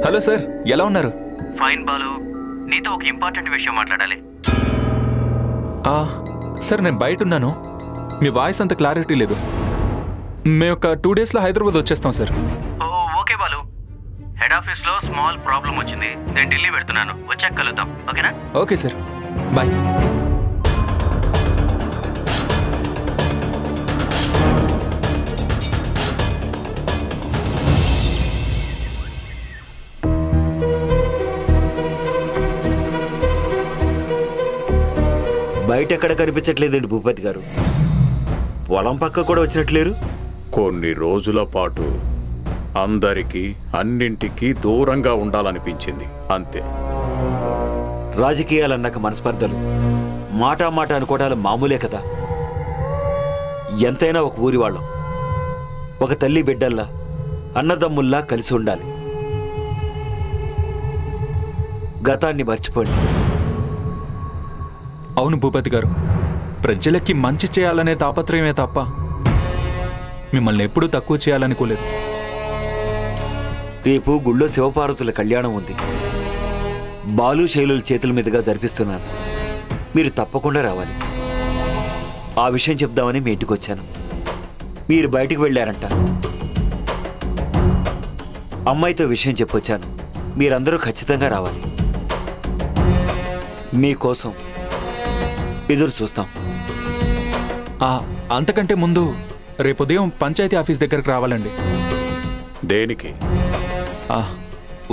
Hello sir, ఎలా ఉన్నారు? Fine Balu, నీతో ఒక ఇంపార్టెంట్ విషయం మాట్లాడాలి. సార్ నేను బయట ఉన్నాను, మీ వాయిస్ అంత క్లారిటీ లేదు. మేము ఒక 2 daysలో హైదరాబాద్ వచ్చేస్తాం సార్. ఓకే బాలు, హెడ్ ఆఫీస్లో స్మాల్ ప్రాబ్లం వచ్చింది, నేను ఢిల్లీ పెడుతున్నాను, వచ్చాక కలుద్దాం, ఓకేనా? Okay sir, bye. బయట ఎక్కడ కనిపించట్లేదండి భూపతి గారు. పొలం పక్క కూడా వచ్చినట్లేరు. కొన్ని రోజుల పాటు అందరికీ అన్నింటికీ దూరంగా ఉండాలనిపించింది, అంతే. రాజకీయాలన్నాక మనస్పర్ధలు, మాట అనుకోవడాలు మామూలే కదా. ఎంతైనా ఒక ఊరి వాళ్ళం, ఒక తల్లి బిడ్డల్లా అన్నదమ్ముల్లా కలిసి ఉండాలి. గతాన్ని మర్చిపోండి. అవును భూపతి గారు, ప్రజలకి మంచి చేయాలనే తాపత్రయమే తప్ప మిమ్మల్ని ఎప్పుడూ తక్కువ చేయాలనుకోలేదు. రేపు గుళ్ళో శివపార్వతుల కళ్యాణం ఉంది. బాలు శైలుల చేతుల మీదుగా జరిపిస్తున్నారు. మీరు తప్పకుండా రావాలి. ఆ విషయం చెప్దామని మీ ఇంటికి వచ్చాను. మీరు బయటికి వెళ్ళారంట. అమ్మాయితో విషయం చెప్పొచ్చాను. మీరందరూ ఖచ్చితంగా రావాలి. మీకోసం ఎదురు చూస్తాం. అంతకంటే ముందు రేపు ఉదయం పంచాయతీ ఆఫీస్ దగ్గరకు రావాలండి. దేనికి?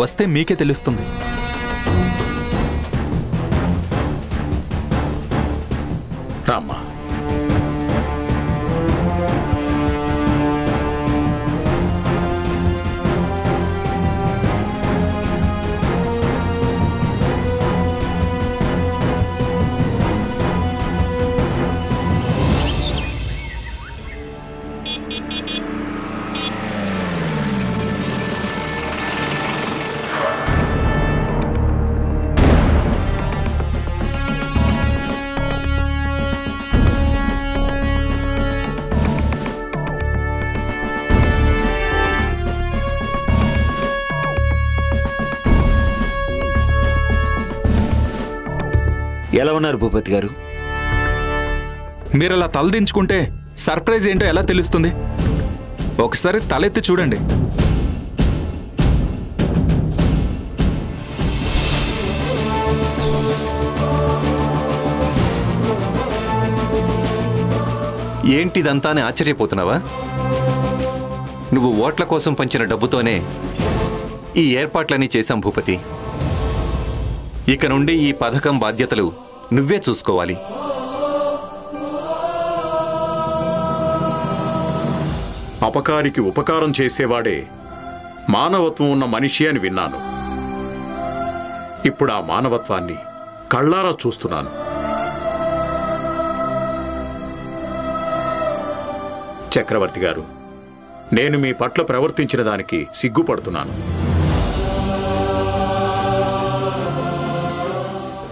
వస్తే మీకే తెలుస్తుంది. రామ్మా. ఎలా ఉన్నారు భూపతి గారు? మీరు అలా తలదించుకుంటే సర్ప్రైజ్ ఏంటో ఎలా తెలుస్తుంది? ఒకసారి తలెత్తి చూడండి. ఏంటిదంతా అని ఆశ్చర్యపోతున్నావా? నువ్వు ఓట్ల కోసం పంచిన డబ్బుతోనే ఈ ఏర్పాట్లన్నీ చేశాం భూపతి. ఇక నుండి ఈ పథకం బాధ్యతలు నువ్వే చూసుకోవాలి. అపకారికి ఉపకారం చేసేవాడే మానవత్వం ఉన్న మనిషి అని విన్నాను. ఇప్పుడు ఆ మానవత్వాన్ని కళ్ళారా చూస్తున్నాను. చక్రవర్తి గారు, నేను మీ పట్ల ప్రవర్తించిన దానికి సిగ్గుపడుతున్నాను.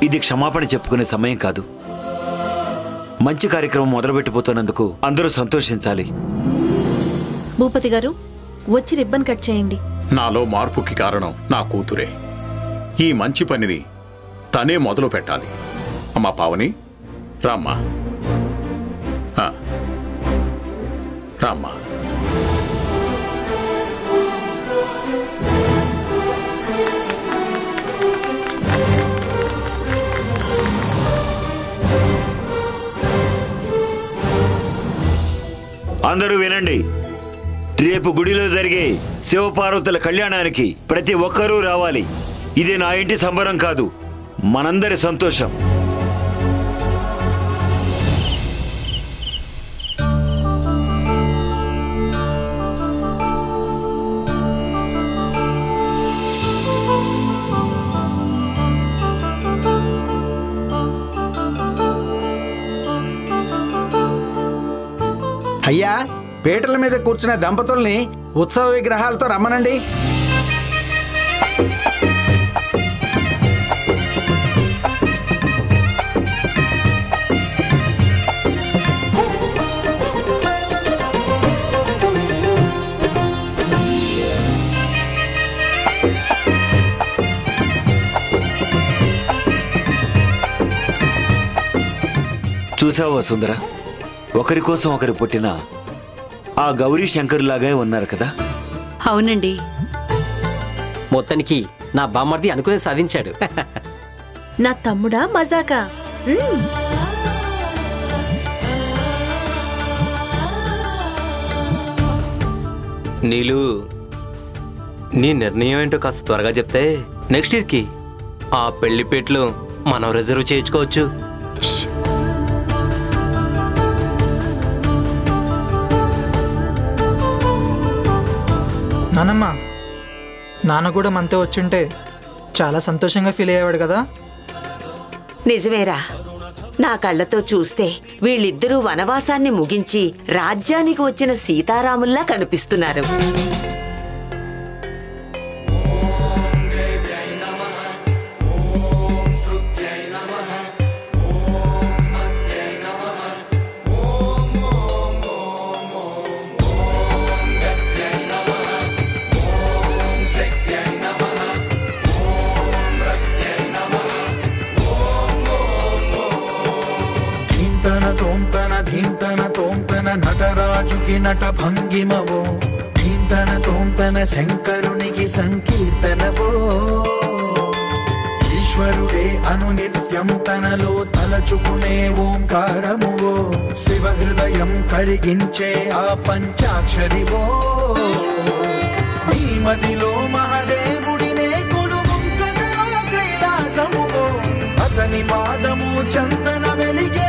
ఇది క్షమాపణ చెప్పుకునే సమయం కాదు. మంచి కార్యక్రమం మొదలుపెట్టిపోతున్నందుకు అందరూ సంతోషించాలి. భూపతి గారు, వచ్చి రిబ్బన్ కట్ చేయండి. నాలో మార్పుకి కారణం నా కూతురే. ఈ మంచి పనిని తనే మొదలు పెట్టాలి. అమ్మా పావని, రామ్మా. రామ్మా. అందరూ వినండి. రేపు గుడిలో జరిగే శివపార్వతుల కళ్యాణానికి ప్రతి ఒక్కరూ రావాలి. ఇది నా ఇంటి సంబరం కాదు, మనందరి సంతోషం. అయ్యా, పీటల మీద కూర్చున్న దంపతుల్ని ఉత్సవ విగ్రహాలతో రమ్మనండి. చూసావా వసుంధర, ఒకరి కోసం ఒకరు పుట్టిన ఆ గౌరీ శంకర్లాగే ఉన్నారు కదా. అవునండి. మొత్తానికి నా బామ్మర్ది అనుకునే సాధించాడు. నా తమ్ముడా మజాకా. నీలు, నీ నిర్ణయం ఏంటో కాస్త త్వరగా చెప్తే నెక్స్ట్ ఇయర్కి ఆ పెళ్లిపేటలో మనం రిజర్వ్ చేయించుకోవచ్చు. నానమ్మ, నాన్న కూడా మనతో వచ్చుంటే చాలా సంతోషంగా ఫీల్ అయ్యేవాడు కదా. నిజమేరా, నా కళ్ళతో చూస్తే వీళ్ళిద్దరూ వనవాసాన్ని ముగించి రాజ్యానికి వచ్చిన సీతారాముల్లా కనిపిస్తున్నారు. నటరాజుకి నట భంగిమవో, ధీంతన తోంతన శంకరునికి సంకీర్తనవో. ఈశ్వరుడే అనునిత్యం తనలో తలచుకునే ఓంకారమువో, శివ హృదయం కరిగించే ఆ పంచాక్షరివో. నీ మదిలో మహాదేవుడినే కొలువుంచగా కైలాసమువో, అతని పాదము చందన వెలిగే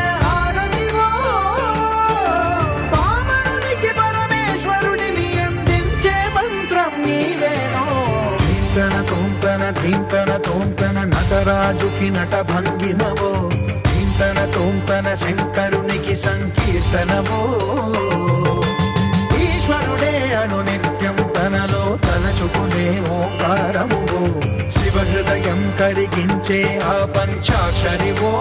ధీంతన తోంతన నటరాజుకి నట భంగిమవో, ధీంతన తోంతన శంకరునికి సంకీర్తనవో. ఈశ్వరుడే అనునిత్యం తనలో తలచుకునే ఓంకారమువో, శివ హృదయం కరిగించే ఆ పంచాక్షరివో.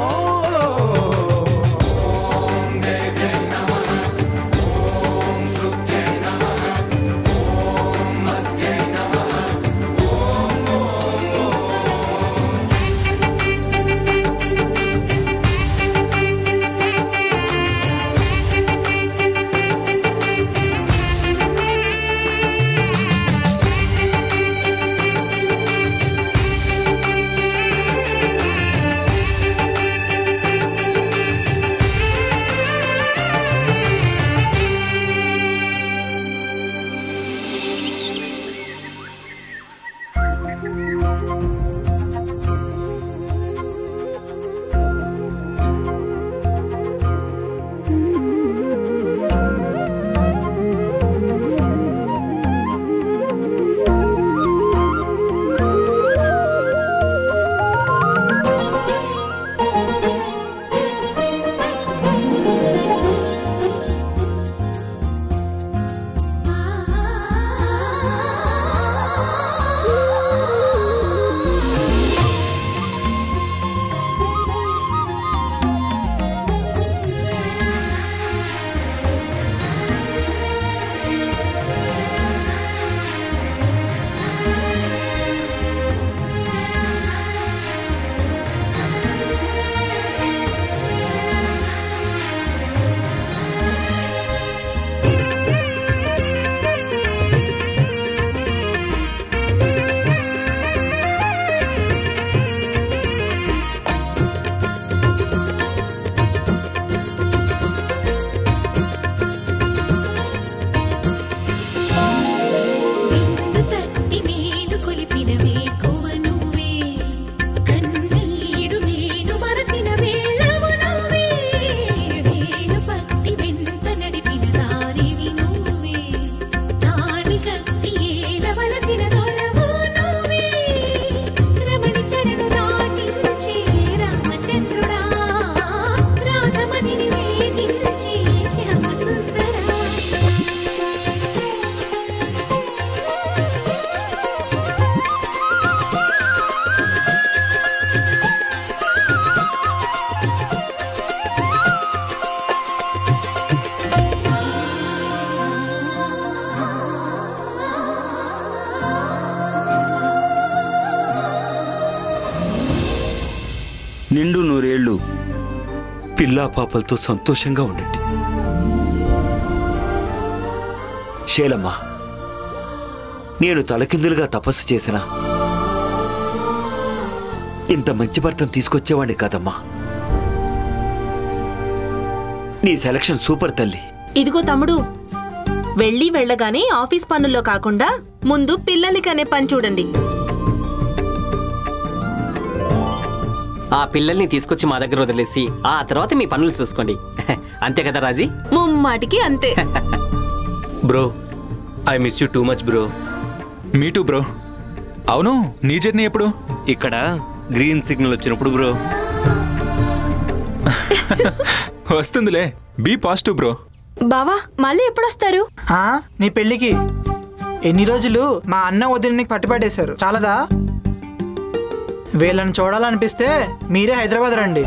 పిల్లా పాపలతో సంతోషంగా ఉండండి. శైలమ్మ, నేను తలకిందులుగా తపస్సు చేసినా ఇంత మంచి భర్తను తీసుకొచ్చేవాడిని కాదమ్మా. నీ సెలక్షన్ సూపర్ తల్లి. ఇదిగో తమ్ముడు, వెళ్ళగానే ఆఫీస్ పనుల్లో కాకుండా ముందు పిల్లలకి అనే పని చూడండి. ఆ పిల్లల్ని తీసుకొచ్చి మా దగ్గర వదిలేసి ఆ తర్వాత మీ పనులు చూసుకోండి. అంతే కదా రాజీ? ముమ్మాటికి అంతే. Bro, I miss you too much bro. Me too bro. అవును, నీ జర్నీ ఎప్పుడు? ఇక్కడ గ్రీన్ సిగ్నల్ వచ్చినప్పుడు బ్రో. వస్తుందిలే, బీ పాజిటివ్ బ్రో. బావా మళ్ళీ ఎప్పుడొస్తారు? నీ పెళ్ళికి ఎన్ని రోజులు మా అన్న వదిలిని పట్టుపట్టేశారు, చాలదా? వీళ్ళని చూడాలనిపిస్తే మీరే హైదరాబాద్ రండి.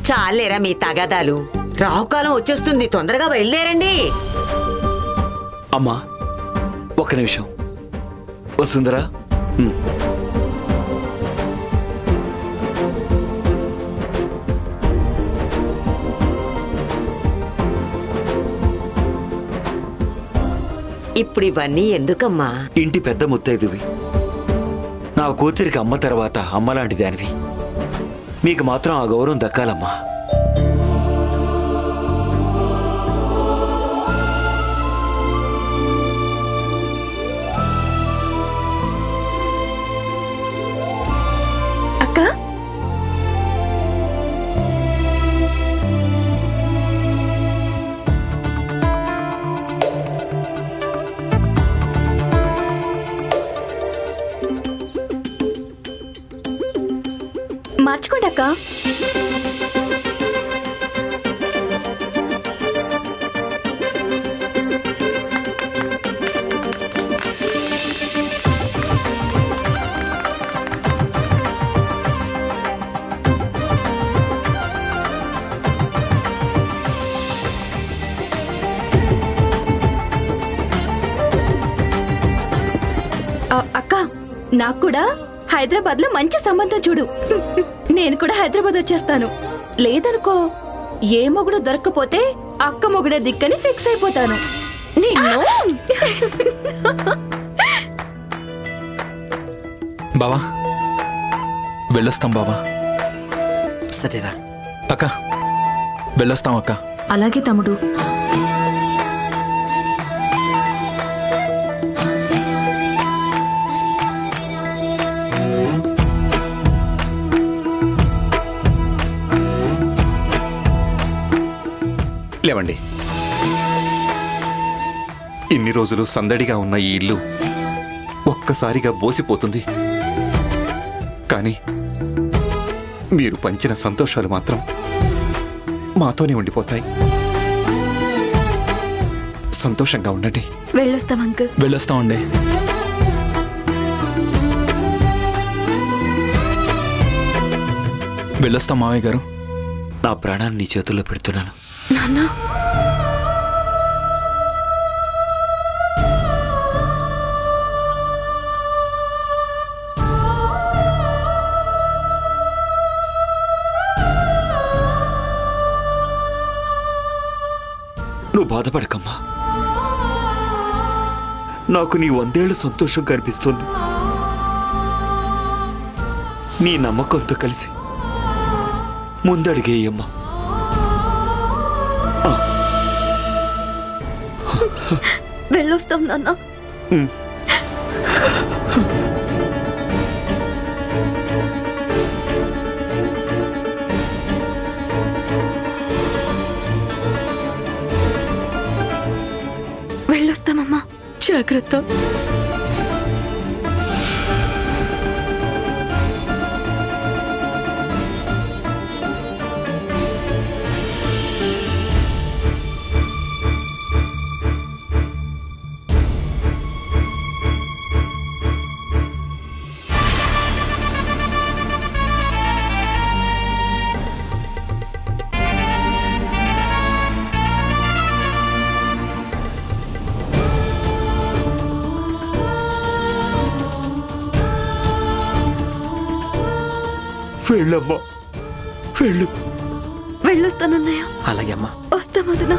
చాలేరా మీ తగాదాలు, రాహుకాలం వచ్చేస్తుంది, తొందరగా బయలుదేరండి. అమ్మా, ఒక్క నిమిషం. వస్తుందరా? ఇప్పుడు ఇవన్నీ ఎందుకమ్మా? ఇంటి పెద్ద ముత్తైదువి, నా కూతురికి అమ్మ తర్వాత అమ్మలాంటి దానివి, మీకు మాత్రం ఆ గౌరవం దక్కాలమ్మా. అక్క, మార్చుకోండి అక్క. అక్క, నాకు కూడా హైదరాబాద్ లో మంచి సంబంధం చూడు. నేను కూడా హైదరాబాద్ వచ్చేస్తాను. లేదనుకో, ఏ మొగుడు దొరక్కపోతే అక్క మొగుడే దిక్కని ఫిక్స్ అయిపోతాను. బావా, వెళ్ళొస్తాం బావా. సరేరా అక్క, వెళ్ళొస్తాం అక్క. అలాగే తమ్ముడు. లేవండి. ఇన్ని రోజులు సందడిగా ఉన్న ఈ ఇల్లు ఒక్కసారిగా బోసిపోతుంది. కానీ మీరు పంచిన సంతోషాలు మాత్రం మాతోనే ఉండిపోతాయి. సంతోషంగా ఉండండి. వెళ్ళొస్తాం అంకుల్. వెళ్ళొస్తామండి. వెళ్ళొస్తాం మావయ్య గారు. నా ప్రాణాన్ని నీ చేతుల్లో పెడుతున్నాను. నాన్న, నువ్వు బాధపడకమ్మా. నాకు నీ 100 ఏళ్ల సంతోషం కనిపిస్తుంది. నీ నమ్మకంతో కలిసి ముందడిగేయమ్మా. వెళ్ళొస్తాం నాన్న. వెళ్ళొస్తామమ్మా, జాగ్రత్త. వెళ్ళమ్మా, వెళ్ళు. వెళ్ళొస్తానన్నయ్య. అలాగే అమ్మా. వస్తా మదన.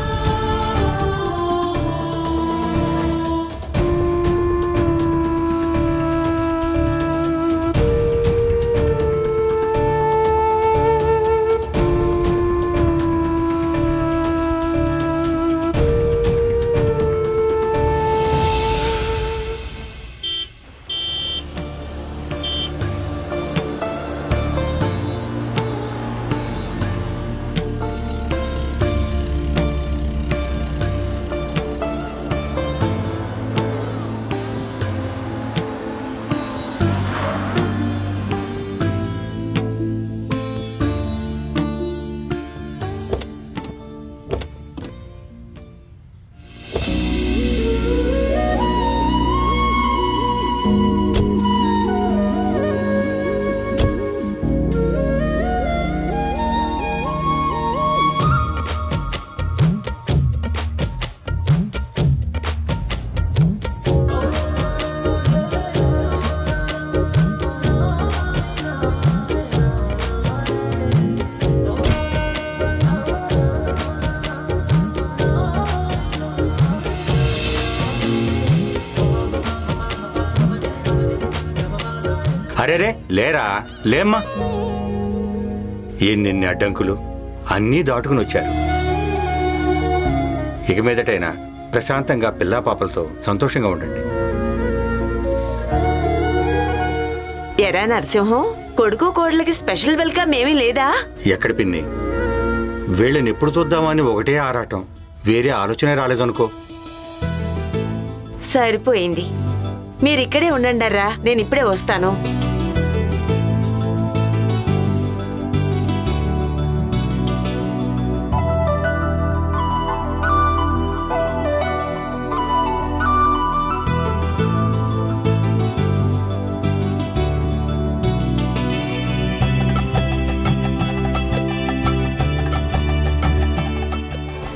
అరేరే లేరా, లేమ్మా. ఎన్నెన్ని అడ్డంకులు అన్నీ దాటుకుని వచ్చారు. ఇక మీదటైనా ప్రశాంతంగా పిల్లా పాపలతో సంతోషంగా ఉండండి. ఎరా నరసింహం, కొడుకు కోడలకి స్పెషల్ వెల్కమ్ ఏమీ లేదా? ఎక్కడ పిన్ని, వీళ్ళని ఎప్పుడు చూద్దామని ఒకటే ఆరాటం, వేరే ఆలోచనే రాలేదనుకో. సరిపోయింది. మీరిక్కడే ఉండండర్రా, నేను ఇప్పుడే వస్తాను.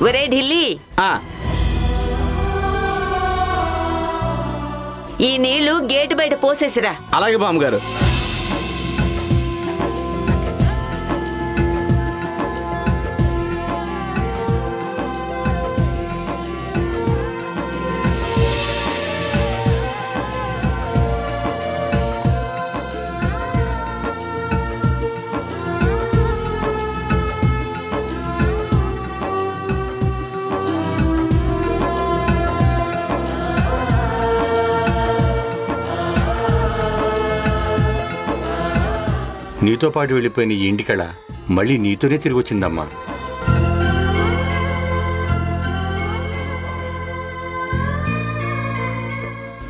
ఒరే ఢిల్లీ, ఈ నీళ్లు గేటు బయట పోసేసిరా. అలాగే బామ్మగారు. నీతో పాటు వెళ్ళిపోయిన ఈ ఇంటికళ మళ్ళీ నీతోనే తిరిగి వచ్చిందమ్మా.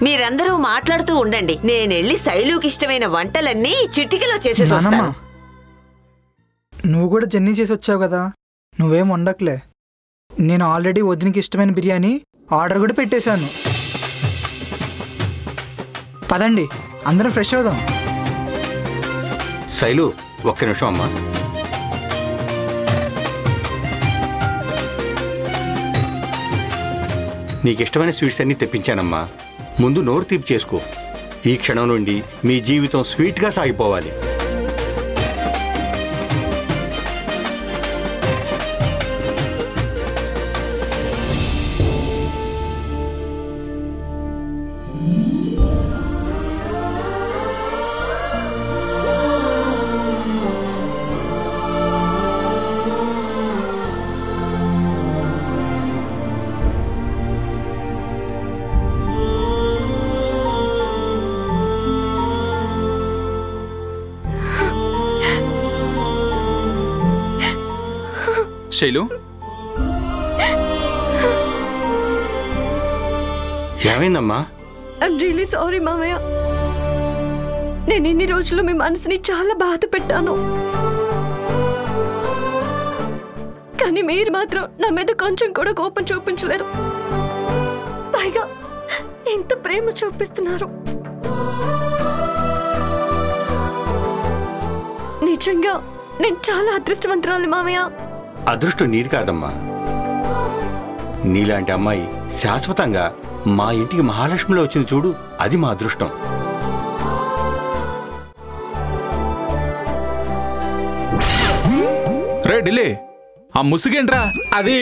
మీరందరూ మాట్లాడుతూ ఉండండి, నేనెళ్ళి శైలుకి ఇష్టమైన వంటలన్నీ చిటికలో చేసేసి వస్తాను. నువ్వు కూడా జర్నీ చేసి వచ్చావు కదా, నువ్వేం వండట్లే. నేను ఆల్రెడీ వదినికి ఇష్టమైన బిర్యానీ ఆర్డర్ కూడా పెట్టేశాను. పదండి, అందరం ఫ్రెష్ అవుదాం. శైలు, ఒక్క నిమిషం అమ్మా. నీకిష్టమైన స్వీట్స్ అన్నీ తెప్పించానమ్మా. ముందు నోరు తీపి చేసుకో. ఈ క్షణం నుండి మీ జీవితం స్వీట్గా సాగిపోవాలి. శైలు, ఏమైందమ్మా? ఐమ్ రియలీ సారీ మామయ్య. నేను ఇన్ని రోజులు మీ మనసుని చాలా బాధ పెట్టాను. కానీ మీరు మాత్రం నా మీద కొంచెం కూడా కోపం చూపించలేదు. పైగా ఎంత ప్రేమ చూపిస్తున్నారు. నిజంగా నేను చాలా అదృష్టవంతురాలి మామయ్య. అదృష్టం నీది కాదమ్మా. నీలాంటి అమ్మాయి శాశ్వతంగా మా ఇంటికి మహాలక్ష్మిలో వచ్చింది చూడు, అది మా అదృష్టం. రే ఢిల్లీ, ఆ ముసుగేంట్రా? అది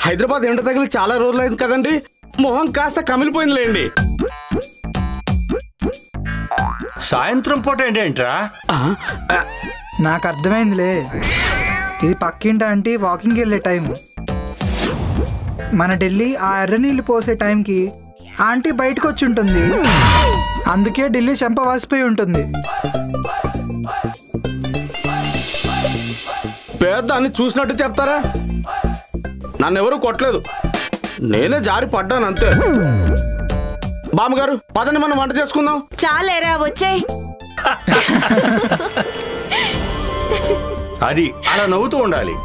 హైదరాబాద్ ఎండ తగిలి చాలా రోజులైంది కదండి, మొహం కాస్త కమిలిపోయిందిలేండి. సాయంత్రం పూట ఏంటేంట్రా? నాకు అర్థమైందిలే, ఇది పక్కింటి ఆంటీ వాకింగ్కి వెళ్ళే టైం. మన ఢిల్లీ ఆ ఎర్ర నీళ్ళు పోసే టైంకి ఆంటీ బయటకు వచ్చి ఉంటుంది, అందుకే ఢిల్లీ చెంప వాసిపోయి ఉంటుంది. పెద్ద అని చూసినట్టు చెప్తారా? నన్నెవరూ కొట్టలేదు, నేనే జారి పడ్డాను అంతే. బామ్మగారు పదని మనం వంట చేసుకుందాం. చాలేరా వచ్చే. అది అలా నవ్వుతూ ఉండాలి.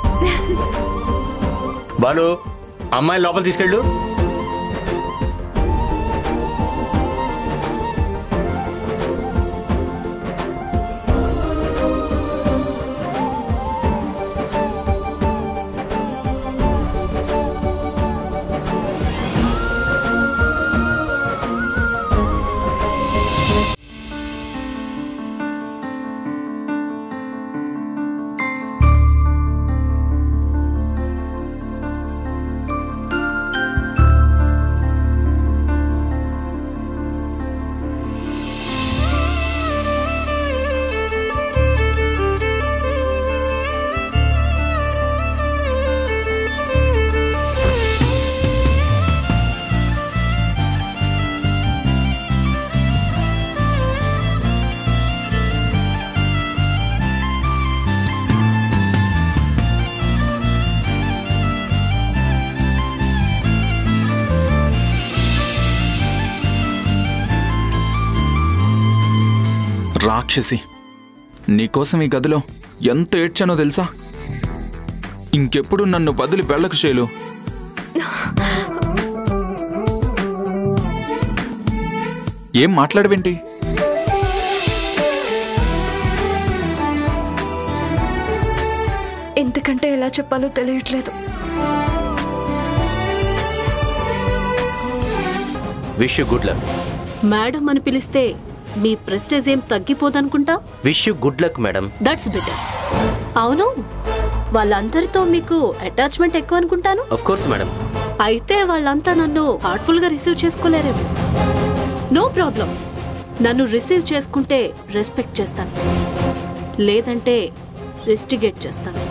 బాలు, అమ్మాయి లోపల తీసుకెళ్ళు. రాక్షసి, నీకోసం ఈ గదిలో ఎంత ఏడ్చానో తెలుసా? ఇంకెప్పుడు నన్ను వదిలి వెళ్ళకు శైలు. ఏం మాట్లాడవేంటి? ఎందుకంటే ఎలా చెప్పాలో తెలియట్లేదు. Wish you good luck. Madam అని పిలిస్తే మీ ప్రెస్టేజ్ ఏం తగ్గిపోదనుకుంటా. Wish you good luck madam. That's better. అవును, వాళ్ళందరితో మీకు అటాచ్మెంట్ ఎక్కువ అనుకుంటాను. Of course madam. అయితే వాళ్ళంతా నన్ను హార్ట్ఫుల్ గా రిసీవ్ చేసుకోలేరేమో. నో ప్రాబ్లం, నన్ను రిసీవ్ చేసుకుంటే రెస్పెక్ట్ చేస్తాను, లేదంటే రెస్టిగేట్ చేస్తాను.